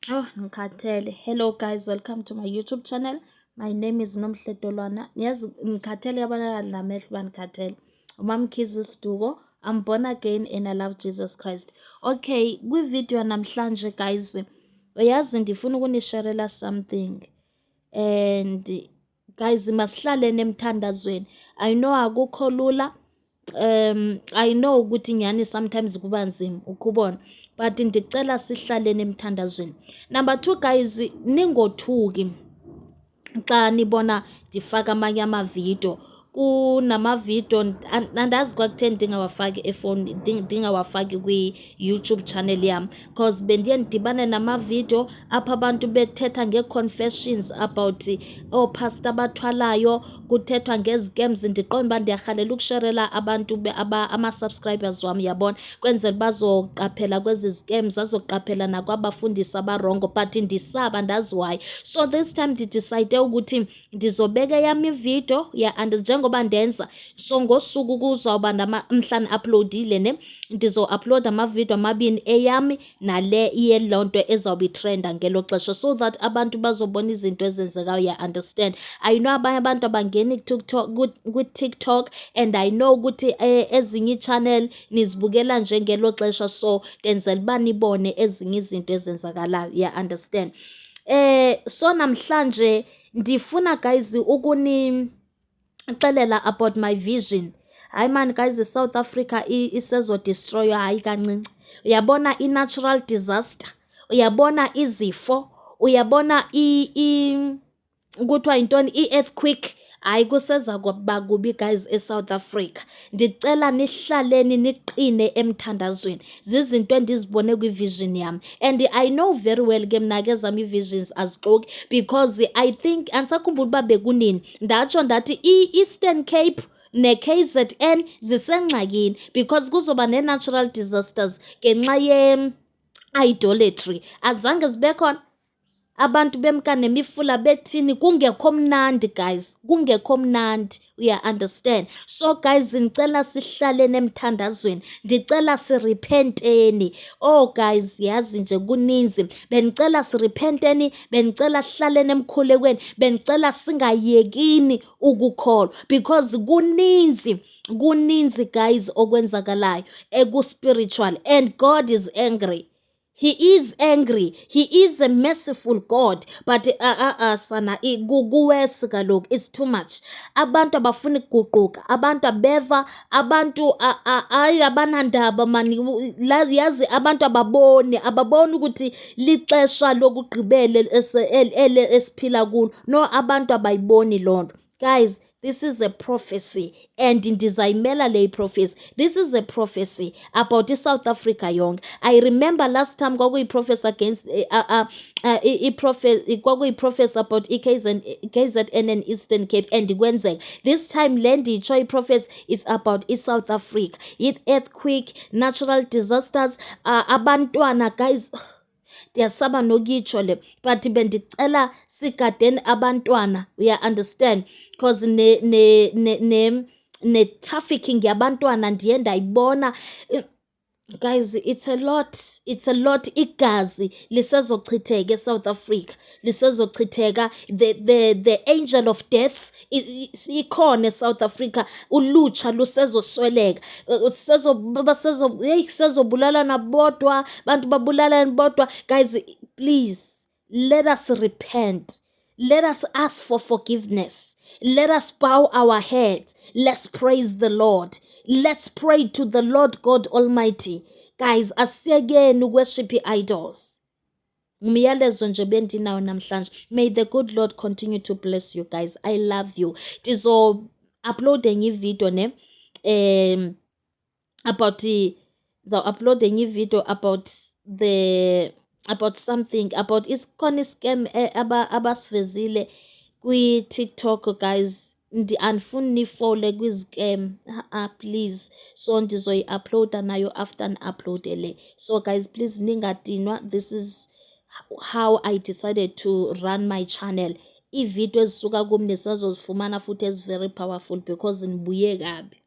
Oh, ngikhathele. Hello guys, welcome to my YouTube channel. My name is Nomhle Dolwana. Niyazi ngikhathele yabona lamehlo banikhathele. Umamkhize Siduko. I'm born again and I love Jesus Christ. Okay, kwi-video namhlanje guys, uyazi ndifuna ukunisharela something. And guys, masihlaleni emthandazweni. I know akukho lula. I know ukuthi nyani sometimes kuba nzima ukubona, but ndicela sihlaleni emthandazweni. Number 2 guys, ningothuki xa nibona ndifaka amanye amavidiyo. Kunamavidiyo andazi kwakutheni ndingawafaki efoni, ndingawafaki kwi-YouTube channel yam, because bendiye ndidibane namavidiyo apho abantu bethetha ngee-confessions about oopasta abathwalayo, kuthethwa ngezi-scams. Ndiqonda uba ndiyarhalela ukusherela abantu ama-subscribers wam, yabona, kwenzela bazoqaphela kwezi scams, azoqaphela nakwabafundisi abarongo, but ndisaba andazi why. So this time ndidicide ukuthi ndizobeka yam ividiyo njengoba ndenza. So ngosuku kuzawuba mhla ni-uploadile ne, ndizo-uploada amavidiyo amabini, eyami nale yeloo nto ezawube itrenda ngelo xesha, so that abantu bazobona izinto ezenzekayo, understand. I know abanye abantu abangeni ku-TikTok and I know ukuthi ezinye i-channel nizibukela nje ngelo xesha, so ndenzela uba nibone ezinye izinto ezenzakalayo, understand. So namhlanje ndifuna guys xelela about my vision. Hayi man guys, South Africa isezodestroywa hayi kancinci. Uyabona i-natural disaster, uyabona izifo, uyabona kuthiwa yintoni, i-earthquake. Hayi kuseza kuba kubi guys eSouth Africa. Ndicela nihlaleni niqine emthandazweni. Zizinto endizibone kwi-vision yami, and I know very well ke mna ke zami ii-visions azixoki, because I think andisakhumbula uba bekunini ndatsho ndathi i-Eastern Cape ne-KZN zisengxakini because kuzoba ne-natural disasters ngenxa ye-idolatry. Azange zibe khona abantu bemka nemifula bethini, kungekho mnandi guys, kungekho mnandi, understand. So guys, ndicela sihlaleni emthandazweni, ndicela sirepenteni. Oh guys, yazi nje kuninzi, bendicela sirepenteni, bendicela sihlaleni emkhulekweni, bendicela singayekini ukukholwa, because kuninzi guys okwenzakalayo ekuspiritual, and God is angry. He is angry. He is a merciful God. But sana kuwesi kaloku, it's too much. Abantu abafuna ukuguquka, abantu abeva, abantu hayi abanandaba mani. Yazi abantu ababoni ukuthi lixesha lokugqibela esiphila kulo. No, abantu abayiboni loo nto. Guys, this is a prophecy, and ndizayimela le prophecy. This is a prophecy about South Africa yonke. I remember last time kwakuyi-prophecy against kwakuyi-prophecy about KZN and Eastern Cape, and kwenzeka. This time le ndiyitsho i-prophecy is about South Africa. Earthquake, natural disasters, abantwana guys. Ndiyasaba nokuyitsho le, but bendicela sigadeni abantwana, understand, because ne-trafficking yabantwana ndiye ndayibona. Guys, it's a lot. Igazi lisezochitheka eSouth Africa, lisezochitheka. The angel of death ikhona eSouth Africa. Ulutsha lusezosweleka, sisezobulalana bodwa, abantu babulalana bodwa. Guys, please, let us repent. Let us ask for forgiveness. Let us bow our heads. Let's praise the Lord. Let's pray to the Lord God Almighty. Guys, asiyekeni worship idols. Umyalezo nje bendinawo namhlanje. May the good Lord continue to bless you guys. I love you. Upload enye video ne about upload enye video about something about ikhona scam abasivezile kwi-TikTok guys. Andifuni nifole kwi-scam, please. So ndizoyi-uploada nayo after ni-uploadele. So guys, please ningadinwa. This is how I decided to run my channel. Iividiyo ezisuka kum nisazozifumana futhi ezi very powerful because nibuye kabi.